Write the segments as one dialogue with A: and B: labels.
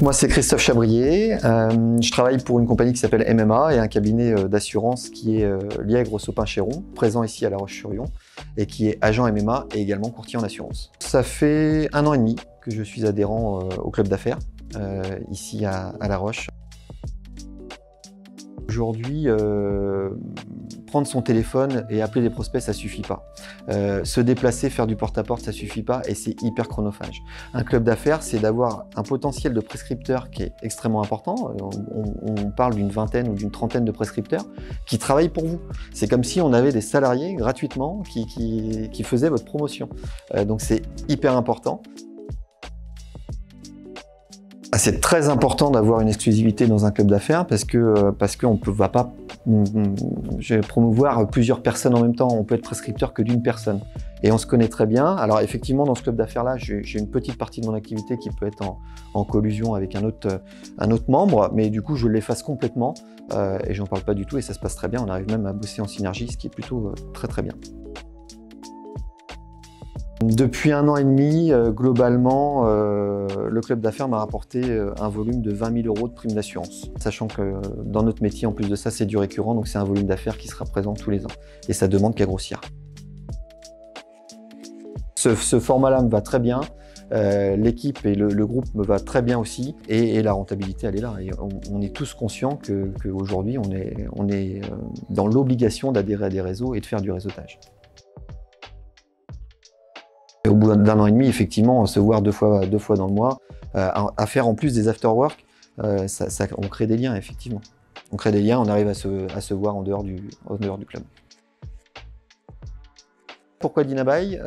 A: Moi, c'est Christophe Chabrier. Je travaille pour une compagnie qui s'appelle MMA et un cabinet d'assurance qui est lié à Grosso-Pin-Chéron, présent ici à La Roche-sur-Yon, et qui est agent MMA et également courtier en assurance. Ça fait 1 an et demi que je suis adhérent au club d'affaires, ici à La Roche. Aujourd'hui, prendre son téléphone et appeler des prospects, ça suffit pas. Se déplacer, faire du porte-à-porte, ça suffit pas et c'est hyper chronophage. Un club d'affaires, c'est d'avoir un potentiel de prescripteurs qui est extrêmement important. On parle d'une vingtaine ou d'une trentaine de prescripteurs qui travaillent pour vous. C'est comme si on avait des salariés gratuitement qui faisaient votre promotion. Donc c'est hyper important. C'est très important d'avoir une exclusivité dans un club d'affaires parce qu'on ne va pas promouvoir plusieurs personnes en même temps. On peut être prescripteur que d'une personne. Et on se connaît très bien. Alors effectivement, dans ce club d'affaires-là, j'ai une petite partie de mon activité qui peut être en collusion avec un autre membre, mais du coup, je l'efface complètement et j'en parle pas du tout et ça se passe très bien. On arrive même à bosser en synergie, ce qui est plutôt très très bien. Depuis 1 an et demi, globalement, le club d'affaires m'a rapporté un volume de 20 000 € de prime d'assurance. Sachant que dans notre métier, en plus de ça, c'est du récurrent, donc c'est un volume d'affaires qui sera présent tous les ans. Et ça demande qu'à grossir. Ce format-là me va très bien, l'équipe et le groupe me va très bien aussi, et la rentabilité, elle est là. Et on est tous conscients qu'aujourd'hui, on est dans l'obligation d'adhérer à des réseaux et de faire du réseautage. Au bout d'1 an et demi, effectivement, se voir deux fois dans le mois, à faire en plus des after-work, on crée des liens, effectivement. On crée des liens, on arrive à se voir en dehors du club. Pourquoi Dinabuy?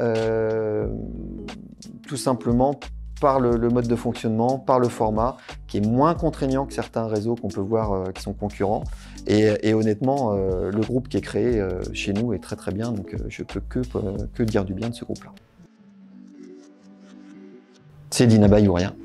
A: Tout simplement par le mode de fonctionnement, par le format, qui est moins contraignant que certains réseaux qu'on peut voir qui sont concurrents. Et honnêtement, le groupe qui est créé chez nous est très très bien, donc je peux que dire du bien de ce groupe-là. C'est Dinabuy ou rien.